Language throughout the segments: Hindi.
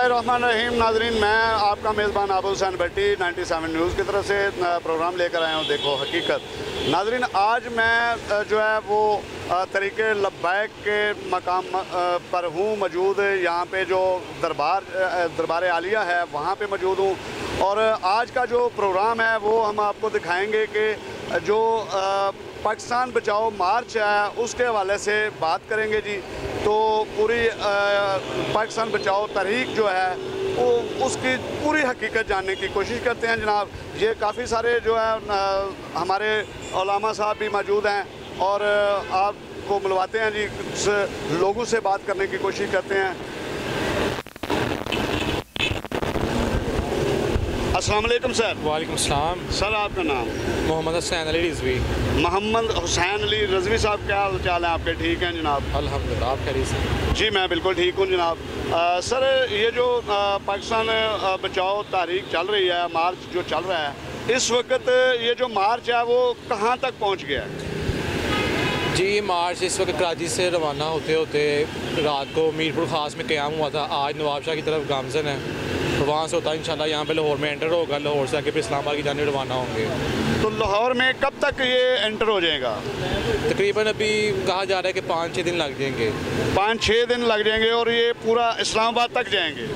बिस्मिल्लाहिर्रहमानिर्रहीम। नाजरीन, मैं आपका मेज़बान आबू हुसैन भट्टी 97 न्यूज़ की तरफ से प्रोग्राम लेकर आया हूँ देखो हकीकत। नाजरीन, आज मैं जो है वो तरीके लब्बैक के मकाम पर हूँ मौजूद। यहाँ पे जो दरबार आलिया है वहाँ पे मौजूद हूँ और आज का जो प्रोग्राम है वो हम आपको दिखाएंगे कि जो पाकिस्तान बचाओ मार्च है उसके हवाले से बात करेंगे जी। तो पूरी पाकिस्तान बचाओ तहरीक जो है वो उसकी पूरी हकीकत जानने की कोशिश करते हैं जनाब। ये काफ़ी सारे जो है हमारे उलामा साहब भी मौजूद हैं और आपको मिलवाते हैं जी, लोगों से बात करने की कोशिश करते हैं। अस्सलाम वालेकुम सर। वालेकुम सलाम सर, आपका नाम? मोहम्मद हुसैन अली रिजवी। मोहम्मद हुसैन अली रिजवी साहब, क्या हाल चाल है आपके? ठीक हैं जनाब? अल्हम्दुलिल्लाह, आप खैरियत से? जी मैं बिल्कुल ठीक हूँ जनाब। सर, ये जो पाकिस्तान बचाओ तहरीक चल रही है, मार्च जो चल रहा है इस वक्त, ये जो मार्च है वो कहाँ तक पहुँच गया है? जी, मार्च इस वक्त कराची से रवाना होते होते रात को मीरपुर ख़ास में क़याम हुआ था। आज नवाब शाह की तरफ गामजन है, तो वहाँ से होता है इंशाल्लाह यहाँ पे लाहौर में एंटर होगा। लाहौर से आके फिर इस्लामाबाद की जानिब रवाना होंगे। तो लाहौर में कब तक ये एंटर हो जाएगा? तकरीबन अभी कहा जा रहा है कि 5-6 दिन लग जाएंगे। 5-6 दिन लग जाएंगे और ये पूरा इस्लामाबाद तक जाएंगे?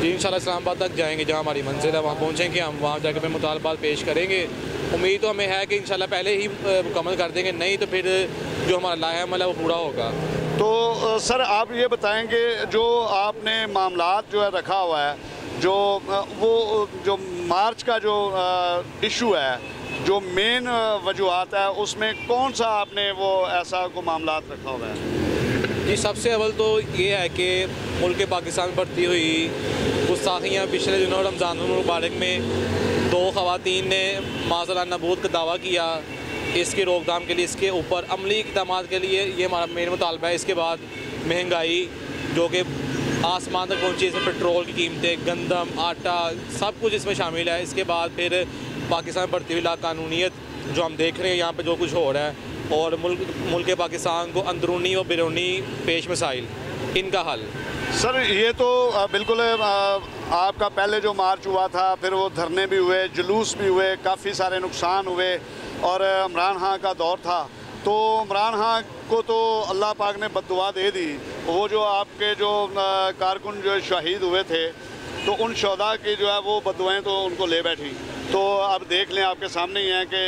जी इंशाल्लाह इस्लामाबाद तक जाएंगे, जहाँ हमारी मंजिल है वहाँ पहुँचेंगे हम। वहाँ जाकर फिर मुतालबात पेश करेंगे। उम्मीद तो हमें है कि इंशाल्लाह पहले ही मुकम्मल कर देंगे, नहीं तो फिर जो हमारा लाया अमल है वो पूरा होगा। तो सर आप ये बताएंगे, जो आपने मामलात जो है रखा हुआ है, जो मार्च का जो इशू है, जो मेन वजूहात है, उसमें कौन सा आपने वो ऐसा को मामलात रखा हुआ है? जी, सबसे अव्वल तो ये है कि मुल्क पाकिस्तान बढ़ती हुई गुस्ताखियाँ। पिछले दिनों रमज़ान मुबारक में 2 ख़वातीन ने माज़रा नबूद का दावा किया। इसकी रोकथाम के लिए, इसके ऊपर अमली इक़दामात के लिए ये हमारा मेन मुतालबा है। इसके बाद महंगाई जो कि आसमान तक पहुँची, इसमें पेट्रोल की कीमतें, गंदम, आटा, सब कुछ इसमें शामिल है। इसके बाद फिर पाकिस्तान बढ़ती हुई लाकानूनियत जो हम देख रहे हैं यहाँ पर जो कुछ हो रहा है, और मुल्क पाकिस्तान को अंदरूनी और बैरूनी पेश मसाइल, इनका हल। सर ये तो बिल्कुल आपका पहले जो मार्च हुआ था, फिर वो धरने भी हुए, जुलूस भी हुए, काफ़ी सारे नुकसान हुए और इमरान खान का दौर था। तो इमरान खान को तो अल्लाह पाक ने बद्दुआ दे दी। वो जो आपके जो कारकुन जो शहीद हुए थे, तो उन शोधा की जो है वो बद्दुआएँ तो उनको ले बैठी। तो अब देख लें, आपके सामने ही है कि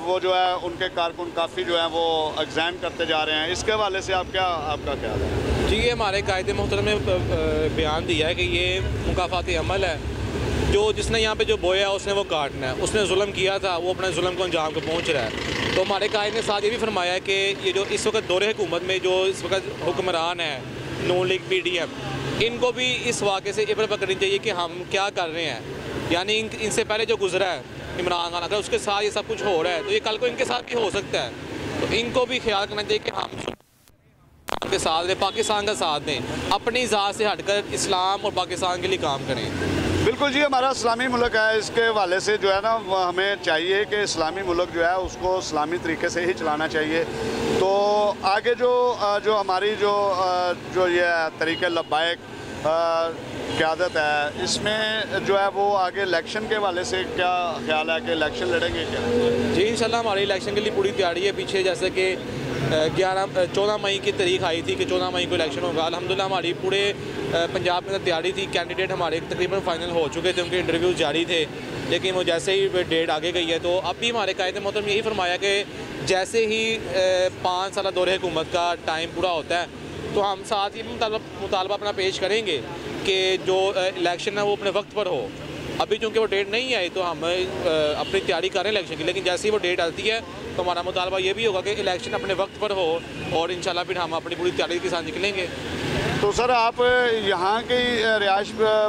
वो जो है उनके कारकुन काफ़ी जो है वो एग्ज़ाम करते जा रहे हैं। इसके हवाले से आपका क्या है? जी, ये हमारे कायदे मोहतरम ने बयान दिया है कि ये मुकाफ़ाती अमल है। जो जिसने यहाँ पे जो बोया है उसने वो काटना है। उसने जुल्म किया था, वो अपने जुल्म को अंजाम को पहुँच रहा है। तो हमारे कायदे ने साथ ये भी फरमाया है कि ये जो इस वक्त दौरे हुकूमत में जो इस वक्त हुक्मरान है, नून लीग PDM, इनको भी इस वाक़े से इब्रत पकड़नी चाहिए कि हम क्या कर रहे हैं। यानी इनसे पहले जो गुजरा है इमरान खान, अगर उसके साथ ये सब कुछ हो रहा है तो ये कल को इनके साथ भी हो सकता है। तो इनको भी ख्याल करना चाहिए कि हम के साथ दें, पाकिस्तान का साथ दें, अपनी ज़ात से हटकर इस्लाम और पाकिस्तान के लिए काम करें। बिल्कुल जी, हमारा इस्लामी मुल्क है, इसके हवाले से जो है ना हमें चाहिए कि इस्लामी मुल्क जो है उसको इस्लामी तरीके से ही चलाना चाहिए। तो आगे जो हमारी जो ये तरीक़े लब्बैक क़यादत है, इसमें जो है वो आगे इलेक्शन के हवाले से क्या ख्याल है कि इलेक्शन लड़ेंगे क्या? जी इंशाल्लाह हमारी इलेक्शन के लिए पूरी तैयारी है। पीछे जैसे कि 14 मई की तारीख आई थी कि 14 मई को इलेक्शन होगा। अल्हम्दुलिल्लाह हमारी पूरे पंजाब में तैयारी थी। कैंडिडेट हमारे तकरीबन फाइनल हो चुके थे, उनके इंटरव्यूज़ जारी थे, लेकिन वो जैसे ही डेट आगे गई है तो अब भी हमारे कायदे मोहतरम यही फरमाया कि जैसे ही 5 साल दौरे हुकूमत का टाइम पूरा होता है तो हम साथ ही मुतालबा अपना पेश करेंगे कि जो इलेक्शन है वो अपने वक्त पर हो। अभी चूँकि वो डेट नहीं आई तो हम अपनी तैयारी करें इलेक्शन की, लेकिन जैसे ही वो डेट आती है तो हमारा मुतालबा ये भी होगा कि इलेक्शन अपने वक्त पर हो और इंशाल्लाह फिर हम अपनी पूरी तैयारी के साथ निकलेंगे। तो सर आप यहाँ की रिहाइश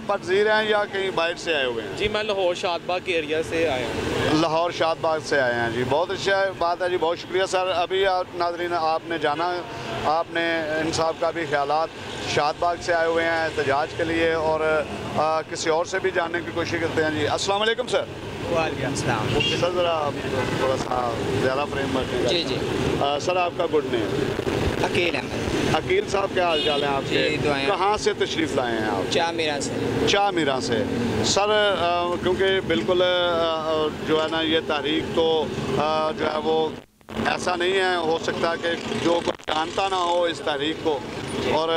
पज़ीर हैं या कहीं बाहर से आए हुए हैं? जी मैं लाहौर शादबाग के एरिया से आया हूँ। लाहौर शादबाग से आए हैं जी, बहुत अच्छा बात है जी, बहुत शुक्रिया सर। अभी नाज़रीन आपने जाना, आपने इन साहब का भी ख्यालात शादबाग से आए हुए हैं एहतजाज के लिए और किसी और से भी जानने की कोशिश करते हैं जी। अस्सलाम वालेकुम सर। वालेकुम सलाम। सर ज़रा थोड़ा सा ज़्यादा फ्रेम में। जी जी। सर आपका गुड नेम? अकील अहमद। अकील साहब क्या हाल चाल है आपके? कहाँ से तशरीफ़ लाए हैं आप? चामीरा से। सर क्योंकि बिल्कुल जो है ना ये तहरीक तो जो है वो ऐसा नहीं है, हो सकता कि जो कोई जानता ना हो इस तहरीक को, और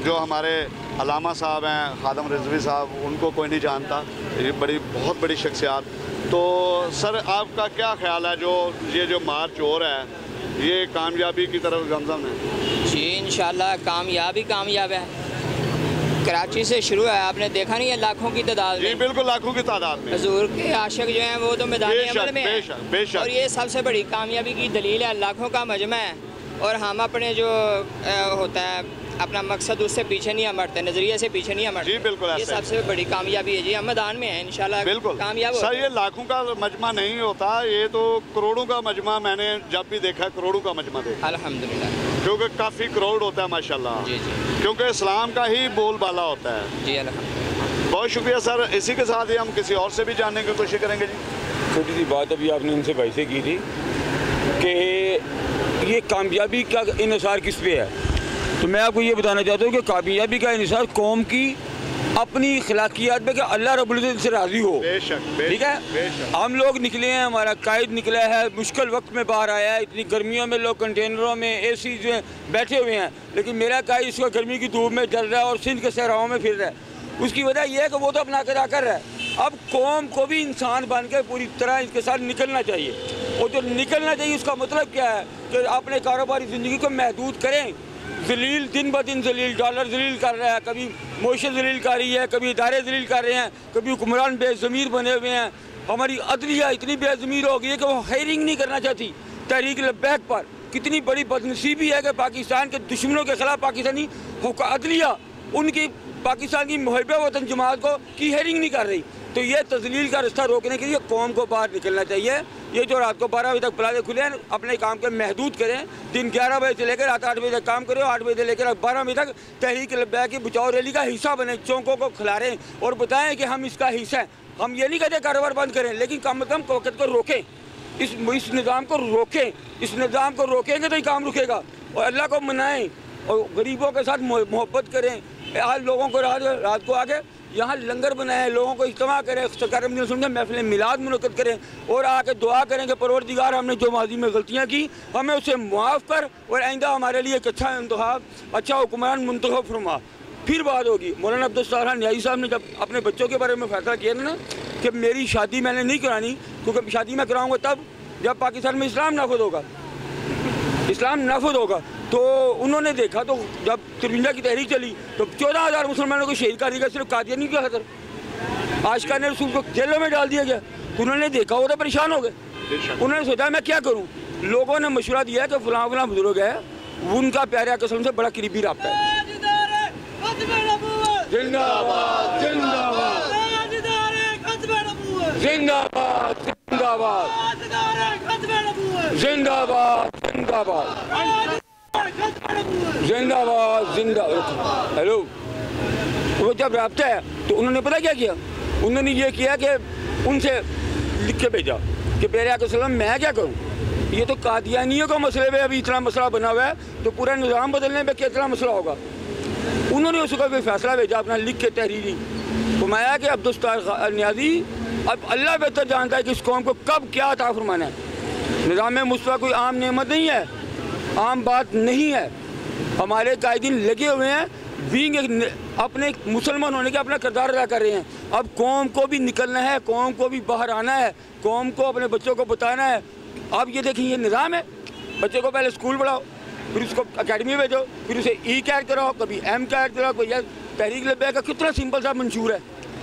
जो हमारे अलामा साहब हैं खादम रिजवी साहब, उनको कोई नहीं जानता, ये बहुत बड़ी शख्सियात। तो सर आपका क्या ख्याल है ये जो मार्च हो रहा है ये कामयाबी की तरफ गमज़म है? जी इंशाल्लाह कामयाब है। कराची से शुरू है, आपने देखा नहीं है लाखों की तादाद में। जी बिल्कुल, लाखों की तादाद में हुजूर के आशिक जो हैं वो तो मैदान अमल में हैं, और ये सबसे बड़ी कामयाबी की दलील है। लाखों का मजमा है और हम अपने जो होता है अपना मकसद उससे पीछे नहीं हटते, नजरिए से पीछे नहीं हटते। जी बिल्कुल, ये सबसे बड़ी कामयाबी है जी। हम मैदान में हैं इंशाल्लाह बिल्कुल कामयाब। सर ये लाखों का मजमा नहीं होता, ये तो करोड़ों का मजमा, मैंने जब भी देखा करोड़ों का मजमा देखा अल्हम्दुलिल्लाह, क्योंकि काफ़ी करोड़ होता है माशाल्लाह। जी जी, क्योंकि इस्लाम का ही बोलबाला होता है। जी अल्हम्दुलिल्लाह। बहुत शुक्रिया सर। इसी के साथ ही हम किसी और से भी जानने की कोशिश करेंगे जी। छोटी सी बात अभी आपने उनसे भाई से की थी कि ये कामयाबी का इन्हिसार किस पे है, तो मैं आपको ये बताना चाहता हूँ कि कामयाबी का इन्हिसार कौम की अपनी अखलाकियात में कि अल्लाह रब्बुल इज़्ज़त से राज़ी हो। ठीक है, हम लोग निकले हैं, हमारा कायद निकला है, मुश्किल वक्त में बाहर आया है, इतनी गर्मियों में लोग कंटेनरों में एसी में बैठे हुए हैं, लेकिन मेरा कायद इसको गर्मी की धूप में जल रहा है और सिंध के सहराओं में फिर रहा है। उसकी वजह यह है कि वो तो अपना अदा कर रहा है। अब कौम को भी इंसान बन के पूरी तरह इसके साथ निकलना चाहिए, और जो निकलना चाहिए उसका मतलब क्या है कि अपने कारोबारी ज़िंदगी को महदूद करें। जलील दिन ब दिन जलील, डॉलर जलील कर रहा है, कभी मोशे जलील कर रही है, कभी इदारे जलील कर रहे हैं, कभी हुक्मरान बेज़मीर बने हुए हैं। हमारी अदलिया इतनी बेज़मीर हो गई है कि वो हायरिंग नहीं करना चाहती तहरीक लब्बैक पर। कितनी बड़ी बदनसीबी है कि पाकिस्तान के दुश्मनों के खिलाफ पाकिस्तानी अदलिया उनकी पाकिस्तान की मुहब्बे वतन जमात को की हेयरिंग नहीं कर रही। तो ये तजलील का रास्ता रोकने के लिए कौम को बाहर निकलना चाहिए। ये जो रात को 12 बजे तक प्लाजे खुले हैं, अपने काम के महदूद करें। दिन 11 बजे से लेकर रात 8 बजे तक काम करें, 8 बजे से लेकर 12 बजे तक तहरीक लब्बैक की बचाव रैली का हिस्सा बने, चौकों को खिलारें और बताएं कि हम इसका हिस्सा हैं। हम ये नहीं कहते कारोबार बंद करें, लेकिन कम अज़ कम वक़्त को रोकें, इस निज़ाम को रोकें। इस निज़ाम को रोकेंगे तो ही काम रुकेगा। और अल्लाह को मनाएं और गरीबों के साथ मोहब्बत करें। आज लोगों को रात को आके यहाँ लंगर बनाए, लोगों को इज्तिमा करें, महफिल मिलाद मुनक़्क़द करें और आके दुआ करें कि परवरदिगार हमने जो माजी में गलतियाँ की हमें उसे मुआफ़ कर और आइंदा हमारे लिए एक अच्छा इंतखाब, अच्छा हुक्मरान मुंतखब फरमा। फिर बात होगी। मौलाना अब्दुल सत्तार न्याजी साहब ने जब अपने बच्चों के बारे में फैसला किया था ना कि मेरी शादी मैंने नहीं करानी, क्योंकि शादी मैं कराऊँगा तब जब पाकिस्तान में इस्लाम नाफिज़ होगा, इस्लाम नाफिज़ होगा। तो उन्होंने देखा, तो जब 53 की तहरीक चली तो 14,000 मुसलमानों को शहीद कर दिया गया, सिर्फ कादियानी का खतर, आशिका ने रसूल को जेलों में डाल दिया गया। तो उन्होंने देखा, वो तो परेशान हो गए। उन्होंने सोचा मैं क्या करूं। लोगों ने मशवरा दिया कि फलां फलां बुजुर्ग है, उनका प्यारे कसम से बड़ा करीबी रब्ता है। जिंदाबाद जिंदाबाद जिंदाबाद जिंदाबाद जिंदाबाद जिंदाबाद जिंदाबाद। हेलो, वो जब रब्ता है तो उन्होंने पता क्या किया, उन्होंने ये किया कि उनसे लिख के भेजा कि प्यारे आका सल्लम मैं क्या करूं, ये तो कादियानियों का मसले में अभी इतना मसला बना हुआ है, तो पूरा निज़ाम बदलने में कितना मसला होगा। उन्होंने उसका कोई फैसला भेजा अपना लिख के तहरीरी, फरमाया कि अब्दुल सत्तार न्याजी अब अल्लाह बेहतर जानता है कि इस कौम को कब क्या अता फरमाना है। निज़ाम मुस्तफ़ा कोई आम नेमत नहीं है, आम बात नहीं है। हमारे कायदीन लगे हुए हैं, बीइंग अपने मुसलमान होने के अपना किरदार अदा कर रहे हैं। अब कौम को भी निकलना है, कौम को भी बाहर आना है, कौम को अपने बच्चों को बताना है। अब ये देखिए, ये निज़ाम है, बच्चे को पहले स्कूल पढ़ाओ, फिर उसको अकेडमी भेजो, फिर उसे ई कैट कराओ, कभी एम कैट कराओ। कोई तहरीक लब्बैक का कितना सिंपल सा मंशूर है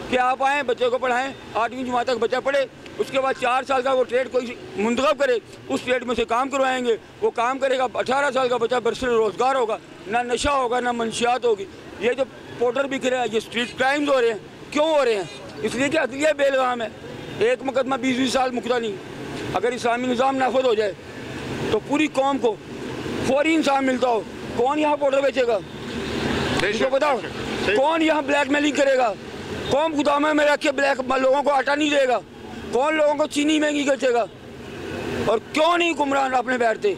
कि आप आएँ, बच्चे को पढ़ाएँ, 8वीं जमात तक बच्चा पढ़े, उसके बाद 4 साल का वो ट्रेड कोई मुंतखब करे, उस ट्रेड में से काम करवाएंगे, वो काम करेगा, 18 साल का बच्चा बरसर रोज़गार होगा, ना नशा होगा, ना मंशियात होगी। ये जो पोर्टर बिक रहे हैं, ये स्ट्रीट क्राइम्स हो रहे हैं, क्यों हो रहे हैं? इसलिए कि अदलिया बेलगाम है। एक मुकदमा 20-20 साल मुकदा नहीं। अगर इस्लामी निज़ाम नाफिज़ हो जाए तो पूरी कौम को फौरी इंसान मिलता हो, कौन यहाँ पोर्टर बेचेगा? इसको बताओ, कौन यहाँ ब्लैकमेलिंग करेगा? कौन गुदामे में रख के ब्लैक लोगों को आटा नहीं देगा? कौन लोगों को चीनी महंगी बेचेगा? और क्यों नहीं हुक्मरान अपने बैठते?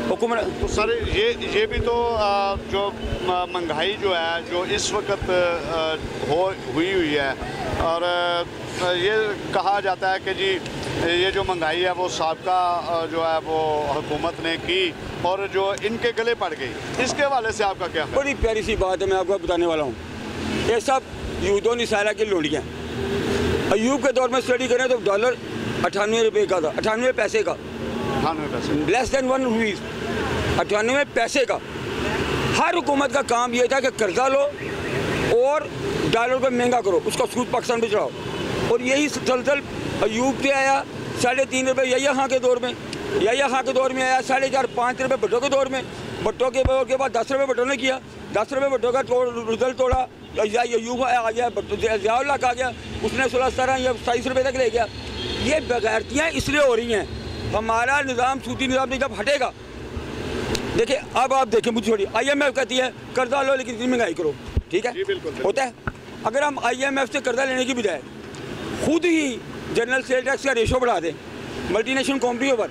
हुकूमत। तो सर ये भी तो जो महंगाई जो है जो इस वक्त हुई है, और ये कहा जाता है कि जी ये जो महंगाई है वो साबका जो है वो हुकूमत ने की और जो इनके गले पड़ गई, इसके हवाले से आपका क्या? बड़ी प्यारी सी बात है, मैं आपको बताने वाला हूँ। ये सब यूदो निसारा की लोड़ियाँ। अयूब के दौर में स्टडी करें तो डॉलर 98 रुपये का था, 98 पैसे का, 98 पैसे, लेस देन 1 रुपीज़, 98 पैसे का। हर हुकूमत का काम ये था कि कर्जा लो और डॉलर को महंगा करो, उसका सूद पाकिस्तान पे चढ़ाओ। और यही सलसल अयूब से आया 3.5 रुपये यही खां के दौर में, यही खां के दौर में आया 4.5-5 रुपये भुट्टो के दौर में। भुट्टो के बाद 10 रुपये भुट्टो ने किया, 10 रुपये भुट्टो का रिजल्ट तोड़ा, अयूब आ गया, ज़ियाउल हक आ गया, उसने 16-17 या 27 रुपये तक ले गया। ये बेगैरतियाँ इसलिए हो रही हैं, हमारा निज़ाम सूदी निज़ाम नहीं, जब हटेगा। देखिए अब आप देखें, मुझे छोड़िए, IMF कहती है कर्जा लो लेकिन इतनी महंगाई करो, ठीक है, होता है। अगर हम IMF से कर्जा लेने की बजाय खुद ही जनरल सेल टैक्स का रेशो बढ़ा दें मल्टीनेशनल कंपनियों पर,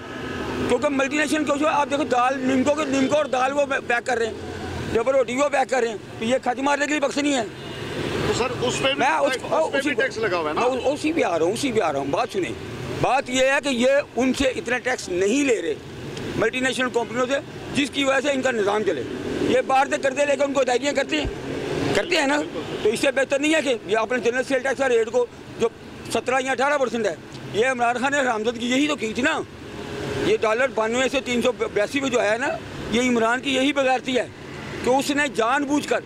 क्योंकि मल्टीनेशनल क्यों, आप देखो दाल निमको और दाल वो पैक कर रहे हैं, जब रोटी वो पैक कर रहे हैं, तो ये खर्च मारने के लिए बख्श नहीं है। तो सर उस पर भी टैक्स लगा हुआ है ना? उसी भी आ रहा हूँ, बात सुने। बात ये है कि ये उनसे इतना टैक्स नहीं ले रहे मल्टीनेशनल कंपनियों से, जिसकी वजह से इनका निज़ाम चले। ये बाहर से कर्जे लेकर उनको अदायगियाँ करते हैं ना, तो इससे बेहतर नहीं है कि ये अपने जनरल सेल टैक्स का रेट को जो 17 या 18% है, ये इमरान खान ने रामजद की यही तो की थी ना। ये डॉलर 92 से 382 में जो आया ना, ये इमरान की यही बगैरती है कि उसने जानबूझकर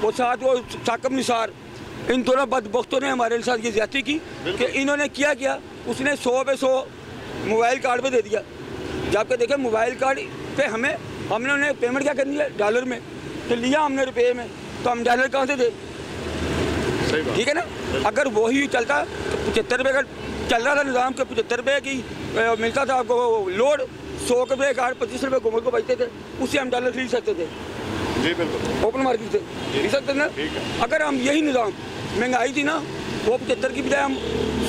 वो साथ वो साकब निसार, इन दोनों बदबख्तों ने हमारे साथ ये ज्यादती की कि इन्होंने क्या उसने 100 पे 100 मोबाइल कार्ड पे दे दिया। जबकि देखें मोबाइल कार्ड पे हमने उन्हें पेमेंट क्या करनी है डॉलर में, तो लिया हमने रुपये में, तो हम डॉलर कहाँ से दे? ठीक है ना। अगर वही चलता तो 75 रुपये का चल रहा था निज़ाम के, 75 रुपये की मिलता था आपको लोड, 100 रुपये कार्ड 25 रुपये हुकूमत को बचते थे, उससे हम डॉलर खरीद सकते थे। जी बिल्कुल, ओपन मार्केट से खरीद सकते ना। अगर हम यही निज़ाम महंगाई थी ना, वो 75 की बजाय हम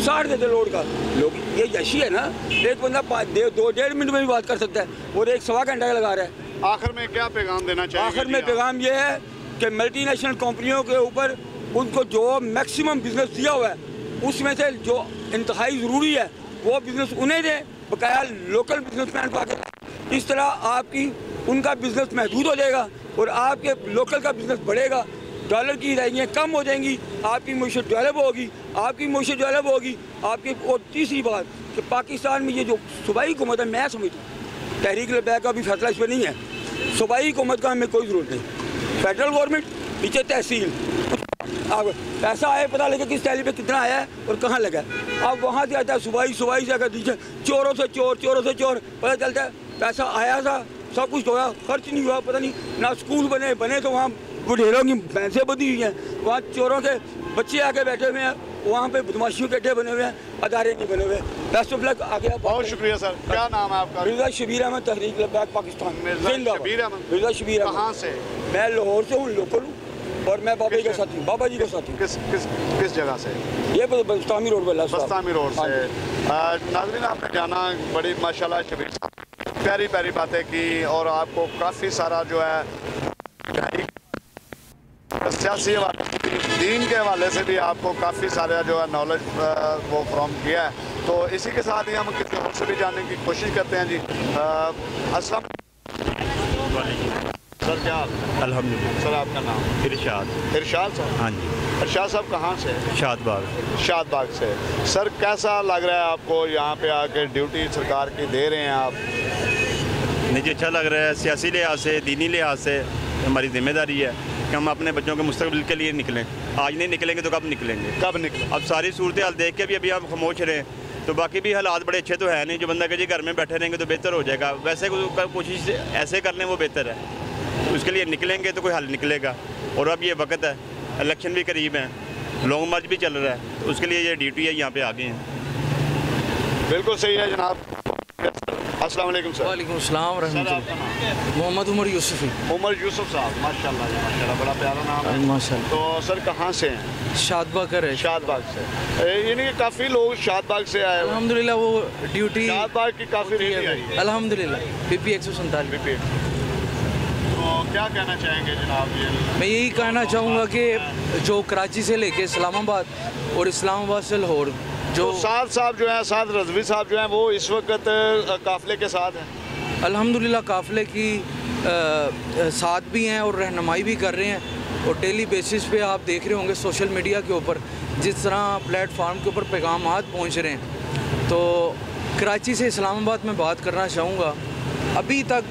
60 देते लोड का। लोग ये यशी है ना, एक बंदा 2-1.5 मिनट में भी बात कर सकता है और एक 1.25 घंटा लगा रहा है। आखिर में क्या पैगाम देना चाहिए? आखिर में पैगाम ये है कि मल्टीनेशनल कंपनियों के ऊपर उनको जो मैक्सिमम बिजनेस दिया हुआ है, उसमें से जो इंतहाई ज़रूरी है वो बिज़नेस उन्हें दें, बकाया लोकल बिजनेसमैन को आगे। इस तरह आपकी उनका बिज़नेस महदूद हो जाएगा और आपके लोकल का बिज़नेस बढ़ेगा, डॉलर की अदायगियाँ कम हो जाएंगी, आपकी मईशत डेवलप होगी, आपकी। और तीसरी बात कि पाकिस्तान में ये जो सूबाई हुकूमत है, मैं समझता हूँ तहरीक लबैक का भी फैसला इस पर नहीं है, सूबाई हुकूमत का हमें कोई ज़रूरत नहीं। फेडरल गवर्नमेंट नीचे तहसील, अब पैसा आए पता लगे किस तहसील पे कितना आया है और कहाँ लगा है। अब वहाँ से आता है सूबाई से अगर दीजिए चोरों से चोर, पता चलता है पैसा आया था, सब कुछ होया, खर्च नहीं हुआ, पता नहीं ना स्कूल बने तो वहाँ बुढ़ेरों की भैंसें बंधी हुई हैं, वहाँ चोरों के बच्चे आके बैठे हुए हैं, वहाँ पे बदमाशियों के अड्डे बने हुए हैं, अदारे नहीं बने हुए। बेस्ट ऑफ लक आ गया। बहुत शुक्रिया सर। क्या नाम है आपका? मिर्ज़ा शबीर अहमद, तहरीक लबैक पाकिस्तान। मिर्ज़ा शबीर अहमद कहाँ से? मैं लाहौर से हूँ, लोकल हूँ, और मैं बाबा जी के साथ हूँ। बाबा जी के साथ हूँ। किस जगह से? ये बस्तामी रोड पर। बस्तामी रोड से। नाज़रीन आपने जाना, बड़ी माशाल्लाह शबीर प्यारी प्यारी बातें की और आपको काफ़ी सारा जो है सियासी दीन के हवाले से भी आपको काफ़ी सारा जो है नॉलेज वो फ्रॉम किया है। तो इसी के साथ ही हम किसी और से भी जानने की कोशिश करते हैं। जी अस्सलाम सर, क्या अल्हम्दुलिल्लाह। सर आपका नाम? इरशाद सर। हाँ जी। इरशाद साहब कहाँ से? शादबाग से। सर कैसा लग रहा है आपको यहाँ पे आके ड्यूटी सरकार की दे रहे हैं आप? मुझे अच्छा लग रहा है, सियासी लिहाज से, दीनी लिहाज से हमारी जिम्मेदारी है कि हम अपने बच्चों के मुस्तकबिल के लिए निकलें। आज नहीं निकलेंगे तो कब निकलेंगे? अब सारी सूरत हाल देख के भी अभी हम खामोश रहें तो बाकी भी हालात बड़े अच्छे तो है नहीं। जो बंदा कहे जी घर में बैठे रहेंगे तो बेहतर हो जाएगा, वैसे कोशिश ऐसे कर लें वो बेहतर है। उसके लिए निकलेंगे तो कोई हल निकलेगा। और अब ये वक्त है, इलेक्शन भी करीब है, लॉन्ग मार्च भी चल रहा है, तो उसके लिए ये ड्यूटी है, यहाँ पे आ गए हैं। बिल्कुल सही है जनाब। अस्सलाम वालेकुम सर। वालेकुम अस्सलाम रहमतुल्लाह। मोहम्मद उमर यूसुफी। उमर यूसुफ साहब, माशाल्लाह जी माशाल्लाह, बड़ा प्यारा नाम है माशाल्लाह। तो सर कहाँ से हैं? शादबाग का है। शादबाग से, यानी कि काफ़ी लोग शादबाग से आए। अल्हम्दुलिल्लाह वो ड्यूटी शादबाग की काफ़ी रैली आई है अल्हम्दुलिल्लाह। PP 147। तो क्या कहना चाहेंगे जनाब? ये मैं यही कहना चाहूँगा कि जो कराची से लेके इस्लामाबाद और इस्लामाबाद से लाहौर जो साद साहब जो हैं, साद रजवी साहब जो हैं, वो इस वक्त काफ़िले के साथ हैं। अल्हम्दुलिल्लाह काफ़िले की साथ भी हैं और रहनुमाई भी कर रहे हैं। और डेली बेसिस पे आप देख रहे होंगे सोशल मीडिया के ऊपर जिस तरह प्लेटफार्म के ऊपर पैगामात पहुँच रहे हैं। तो कराची से इस्लामाबाद में बात करना चाहूँगा, अभी तक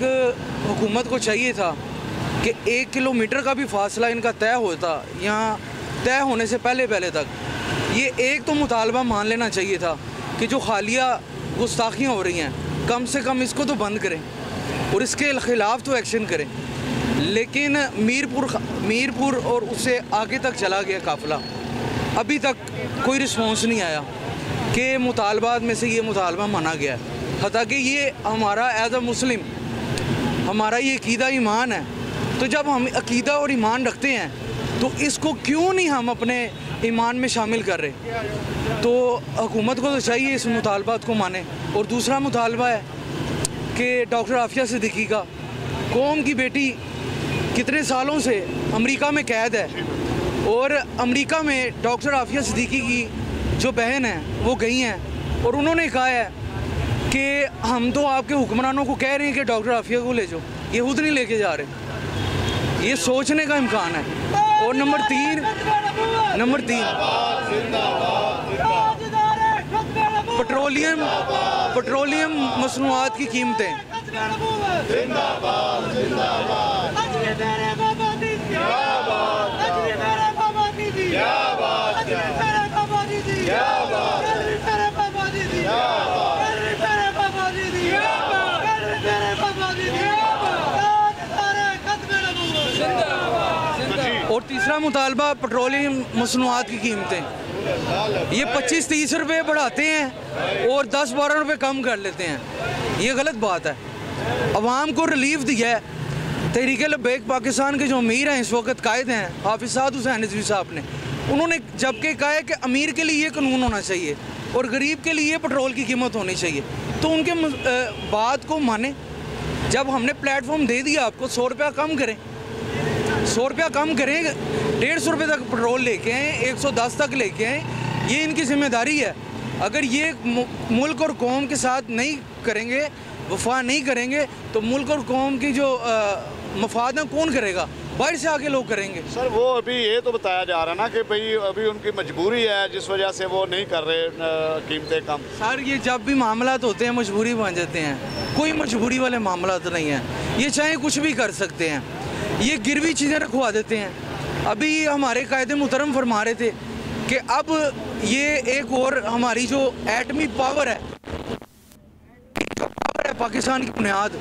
हुकूमत को चाहिए था कि 1 किलोमीटर का भी फासला इनका तय होता, यहाँ तय होने से पहले तक ये एक तो मुतालबा मान लेना चाहिए था कि जो हालिया गुस्ताखियाँ हो रही हैं कम से कम इसको तो बंद करें और इसके ख़िलाफ़ तो एक्शन करें। लेकिन मीरपुर और उससे आगे तक चला गया काफ़िला, अभी तक कोई रिस्पॉन्स नहीं आया कि मुतालबात में से ये मुतालबा माना गया है। हालांकि ये हमारा एज अ मुस्लिम हमारा ये अकीदा ईमान है, तो जब हम अकीदा और ईमान रखते हैं तो इसको क्यों नहीं हम अपने ईमान में शामिल कर रहे? तो हुकूमत को तो चाहिए इस मुतालबात को माने। और दूसरा मुतालबा है कि डॉक्टर आफिया सिद्दीकी का, कौम की बेटी कितने सालों से अमेरिका में कैद है और अमेरिका में डॉक्टर आफिया सिद्दीकी की जो बहन है वो गई हैं और उन्होंने कहा है कि हम तो आपके हुक्मरानों को कह रहे हैं कि डॉक्टर आफिया को ले जाओ, ये खुद नहीं लेके जा रहे। ये सोचने का इम्कान है। और नंबर तीन पेट्रोलियम मसनूआत की कीमतें। और तीसरा मुतालबा पेट्रोलियम मसनूआत की कीमतें। ये 25-30 रुपये बढ़ाते हैं और 10-12 रुपये कम कर लेते हैं, ये गलत बात है। अवाम को रिलीफ दिया है तहरीक लब्बैक पाकिस्तान के जो अमीर हैं इस वक्त कायद हैं हाफिज़ साद हुसैन रिजवी साहब ने, उन्होंने जबकि कहा है कि अमीर के लिए ये कानून होना चाहिए और गरीब के लिए पेट्रोल की कीमत होनी चाहिए, तो उनके बात को माने। जब हमने प्लेटफॉर्म दे दिया आपको, 100 रुपया कम करें, 100 रुपया कम करें, 150 रुपये तक पेट्रोल लेके आएँ, 110 तक लेके आएँ, ये इनकी जिम्मेदारी है। अगर ये मुल्क और कौम के साथ नहीं करेंगे, वफा नहीं करेंगे, तो मुल्क और कौम की जो मफाद है कौन करेगा? बाहर से आके लोग करेंगे। सर वो अभी ये तो बताया जा रहा है ना कि भाई अभी उनकी मजबूरी है जिस वजह से वो नहीं कर रहे कीमतें कम। सर ये जब भी मामलात होते हैं मजबूरी बन जाते हैं, कोई मजबूरी वाले मामलात नहीं हैं। ये चाहे कुछ भी कर सकते हैं, ये गिरवी चीज़ें रखवा देते हैं। अभी हमारे कायदे मुहतरम फरमा रहे थे कि अब ये एक और हमारी जो एटमी पावर है पाकिस्तान की बुनियाद,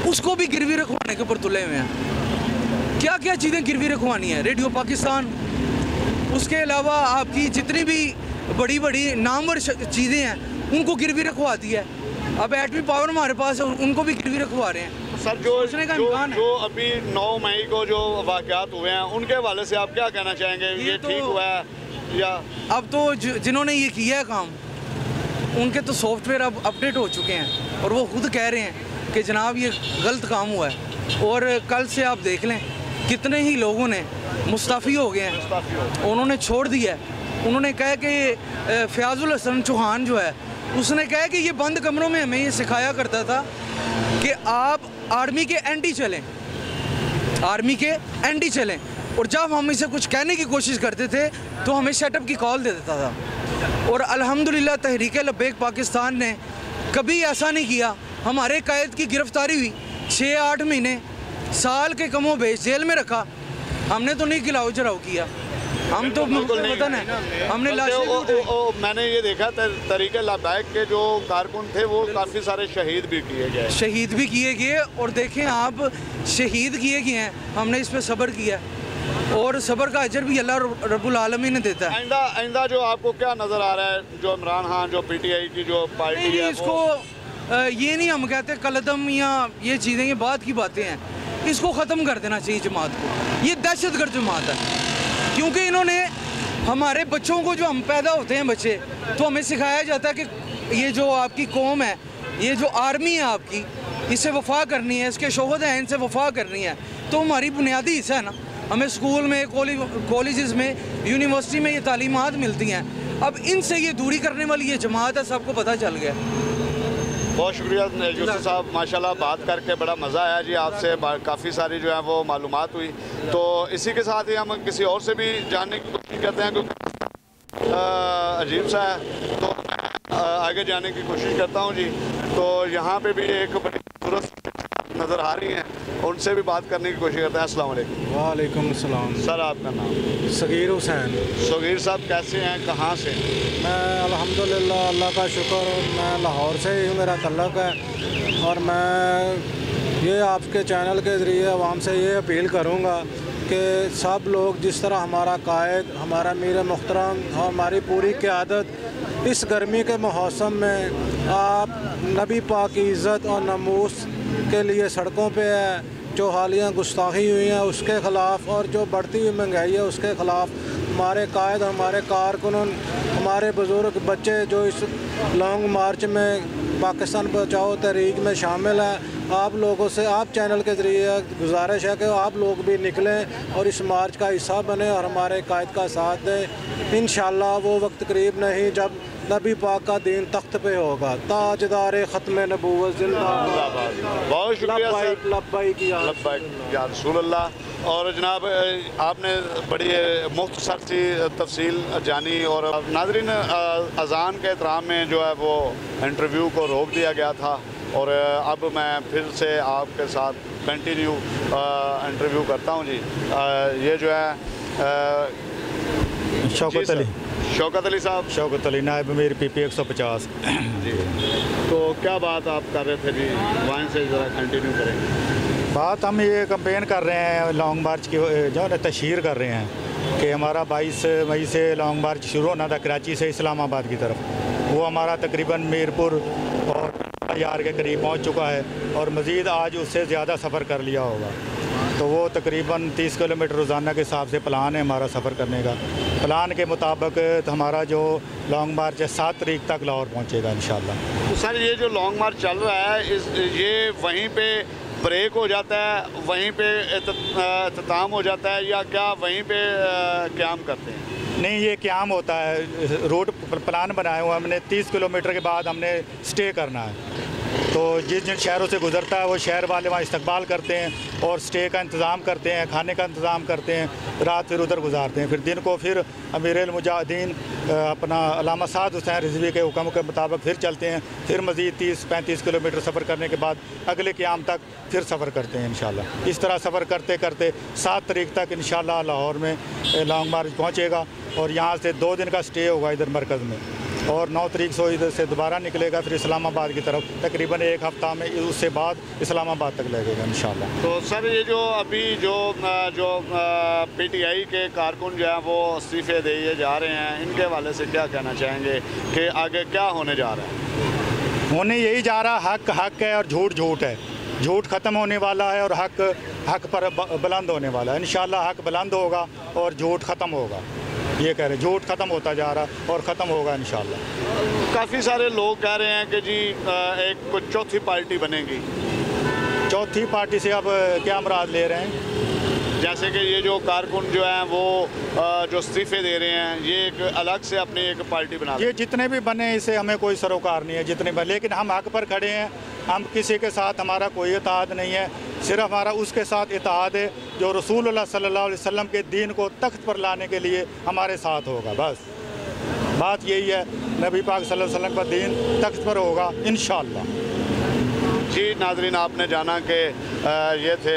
उसको भी गिरवी रखवाने के ऊपर तुले हुए हैं। क्या क्या चीज़ें गिरवी रखवानी है? रेडियो पाकिस्तान, उसके अलावा आपकी जितनी भी बड़ी बड़ी नामवर चीज़ें हैं उनको गिरवी रखवा दी है। अब एटमी पावर हमारे पास है, उनको भी गिरवी रखवा रहे हैं। सर जो अभी 9 मई को जो वाक़यात हुए हैं उनके हवाले से आप क्या कहना चाहेंगे? ये ठीक हुआ है या अब तो जिन्होंने ये किया है काम, उनके तो सॉफ्टवेयर अब अपडेट हो चुके हैं और वो खुद कह रहे हैं कि जनाब ये गलत काम हुआ है। और कल से आप देख लें कितने ही लोगों ने मुस्तफ़ी हो गए हैं, उन्होंने छोड़ दिया है। उन्होंने कहा कि फ़याज़ुल हसन चौहान जो है उसने कहा कि ये बंद कमरों में हमें ये सिखाया करता था कि आप आर्मी के एंटी चलें, आर्मी के एंटी चलें, और जब हम इसे कुछ कहने की कोशिश करते थे तो हमें शटअप की कॉल दे देता था। और अल्हम्दुलिल्लाह तहरीक लब्बैक पाकिस्तान ने कभी ऐसा नहीं किया। हमारे कायद की गिरफ्तारी हुई, 6-8 महीने साल के कमो बेश जेल में रखा, हमने तो नहीं खिलाओ जराओ किया, हम तो वतन है, हमने मैंने ये देखा तहरीक लब्बैक के जो कारकुन थे वो काफ़ी सारे शहीद भी किए गए, शहीद भी किए गए। और देखें आप, शहीद किए गए हैं, हमने इस पर सब्र किया और सब्र का अजर भी अल्लाह रब्बुल आलमीन ने देता है। आइंदा जो आपको क्या नज़र आ रहा है, जो इमरान खान जो PTI की जो पार्टी है, ये नहीं हम कहते कलदम या ये चीज़ें, ये बात की बातें हैं, इसको ख़त्म कर देना चाहिए जमात को। ये दहशतगर्द जमात है, क्योंकि इन्होंने हमारे बच्चों को, जो हम पैदा होते हैं बच्चे, तो हमें सिखाया जाता है कि ये जो आपकी कौम है, ये जो आर्मी है आपकी, इससे वफा करनी है, इसके शोहद हैं, इनसे वफा करनी है। तो हमारी बुनियादी हिस्सा है ना, हमें स्कूल में, कॉलेजेस में, यूनिवर्सिटी में ये तालीमात मिलती हैं। अब इनसे ये दूरी करने वाली ये जमात है, सबको पता चल गया। बहुत शुक्रिया यूसुफ साहब, माशाल्लाह बात करके बड़ा मज़ा आया जी, आपसे काफ़ी सारी जो है वो मालूमात हुई। तो इसी के साथ ही हम किसी और से भी जानने की कोशिश करते हैं, क्योंकि अजीब सा है, तो आगे जाने की कोशिश करता हूँ जी। तो यहाँ पे भी एक बड़ी खूबसूरत नज़र आ रही हैं, उनसे भी बात करने की कोशिश करते हैं। अस्सलाम वालेकुम। वालेकुम सलाम। सर आपका नाम? सगीर हुसैन। सगीर साहब कैसे हैं, कहाँ से? मैं अल्हम्दुलिल्लाह, अल्लाह का शुक्र, मैं लाहौर से ही हूँ, मेरा तल्लुक़ है। और मैं ये आपके चैनल के ज़रिए आवाम से ये अपील करूँगा कि सब लोग जिस तरह हमारा कायद, हमारा मीर मुहतरम और हमारी पूरी क़यादत इस गर्मी के मौसम में आप नबी पाक की इज़्ज़त और नमूस के लिए सड़कों पे है, जो हालिया गुस्ताखी हुई हैं उसके ख़िलाफ़ और जो बढ़ती हुई महंगाई है उसके ख़िलाफ़ हमारे कायद, हमारे कारकुन, हमारे बुज़ुर्ग, बच्चे जो इस लॉन्ग मार्च में पाकिस्तान बचाओ तहरीक में शामिल हैं, आप लोगों से, आप चैनल के ज़रिए गुजारिश है कि आप लोग भी निकलें और इस मार्च का हिस्सा बने और हमारे कायद का साथ दें। इंशाअल्लाह वो वक्त करीब नहीं जब नबी पाक का दीन तख्त पे होगा। ताजदार ख़त्म नबूवत जिंदाबाद। बहुत शुक्रिया सर। लब्बाइक या रसूल अल्लाह। और जनाब आपने बड़ी मुख्तसर सी तफसील जानी। और नाज़रीन, अज़ान के एहतराम में जो है वो इंटरव्यू को रोक दिया गया था, और अब मैं फिर से आपके साथ कंटिन्यू इंटरव्यू करता हूँ जी। ये जो है शौकत अली, शौकत अली साहब। शौकत अली नायब मेरी PP 150 जी। तो क्या बात आप कर रहे थे जी, वहाँ से ज़रा कंटिन्यू करें। बात हम ये कंपेन कर रहे हैं, लॉन्ग मार्च की जो है तशहीर कर रहे हैं कि हमारा 22 मई से लॉन्ग मार्च शुरू होना था कराची से इस्लामाबाद की तरफ। वो हमारा तकरीबन मीरपुर और यार के करीब पहुंच चुका है और मज़ीद आज उससे ज़्यादा सफ़र कर लिया होगा। तो वो तकरीबन 30 किलोमीटर रोज़ाना के हिसाब से प्लान है हमारा सफ़र करने का। प्लान के मुताबिक हमारा जो लॉन्ग मार्च है 7 तारीख तक लाहौर पहुंचेगा इंशाल्लाह। तो सर ये जो लॉन्ग मार्च चल रहा है, ये वहीं पे ब्रेक हो जाता है, वहीं पे इख्तिताम हो जाता है, या क्या वहीं पे क़याम करते हैं? नहीं, ये क़याम होता है। रोड प्लान बनाए हुआ हमने, 30 किलोमीटर के बाद हमने स्टे करना है। तो जिन जिन शहरों से गुज़रता है वो शहर वाले वहाँ इस्तकबाल करते हैं और स्टे का इंतज़ाम करते हैं, खाने का इंतज़ाम करते हैं, रात फिर उधर गुजारते हैं। फिर दिन को फिर अमीरुल मुजाहिदीन अपना अल्लामा साद हुसैन रिजवी के हुक्म के मुताबिक फिर चलते हैं। फिर मज़ीद 30-35 किलोमीटर सफ़र करने के बाद अगले क़याम तक फिर सफ़र करते हैं इंशाल्लाह। इस तरह सफ़र करते करते 7 तारीख तक इंशाल्लाह लाहौर में लॉन्ग मार्च पहुँचेगा और यहाँ से 2 दिन का स्टे होगा इधर मरकज़ में, और 9 तारीख से इधर से दोबारा निकलेगा फिर इस्लामाबाद की तरफ। तकरीबन 1 हफ़्ता में उससे बाद इस्लामाबाद तक लगेगा इंशाल्लाह। तो सर ये जो अभी जो PTI के कारकुन जो हैं वो इस्तीफ़े दिए जा रहे हैं, इनके हवाले से क्या कहना चाहेंगे कि आगे क्या होने जा रहा है? होने यही जा रहा, हक हक है और झूठ झूठ है। झूठ ख़त्म होने वाला है और हक पर बुलंद होने वाला है। इंशाल्लाह हक बुलंद होगा और झूठ ख़त्म होगा। ये कह रहे झूठ ख़त्म होता जा रहा और ख़त्म होगा इंशाल्लाह। काफ़ी सारे लोग कह रहे हैं कि जी एक कुछ चौथी पार्टी बनेगी। चौथी पार्टी से अब क्या मुराद ले रहे हैं? जैसे कि ये जो कारकुन जो हैं वो जो इस्तीफ़े दे रहे हैं, ये एक अलग से अपनी एक पार्टी बना, ये जितने भी बने इसे हमें कोई सरोकार नहीं है, जितने बने, लेकिन हम हक पर खड़े हैं। हम किसी के साथ हमारा कोई इत्तेहाद नहीं है, सिर्फ हमारा उसके साथ इत्तेहाद है जो रसूलुल्लाह सल्लल्लाहु अलैहि वसल्लम के दीन को तख्त पर लाने के लिए हमारे साथ होगा। बस बात यही है, नबी पाक सल्लल्लाहु अलैहि वसल्लम का दीन तख्त पर होगा इंशाअल्लाह। जी नाज़रीन, आपने जाना कि ये थे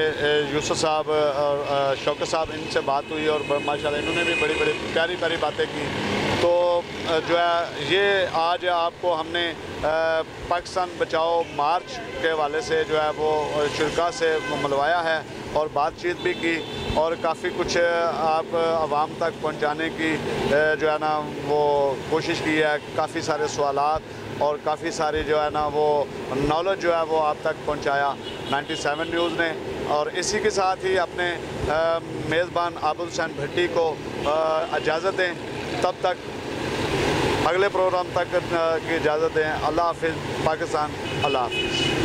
यूसुफ साहब और शौकत साहब, इनसे बात हुई और माशाल्लाह इन्होंने भी बड़ी बड़ी प्यारी प्यारी बातें की। तो जो है ये आज आपको हमने पाकिस्तान बचाओ मार्च के हवाले से जो है वो शुरा से मिलवाया है और बातचीत भी की और काफ़ी कुछ आप आवाम तक पहुंचाने की जो है ना वो कोशिश की है। काफ़ी सारे सवालात और काफ़ी सारी जो है ना वो नॉलेज जो है वो आप तक पहुंचाया 97 न्यूज़ ने। और इसी के साथ ही अपने मेज़बान आबिद हुसैन भट्टी को इजाज़त दें, तब तक अगले प्रोग्राम तक की इजाज़त दें। अल्लाह हाफ़िज़ पाकिस्तान, अल्लाह हाफ़िज़।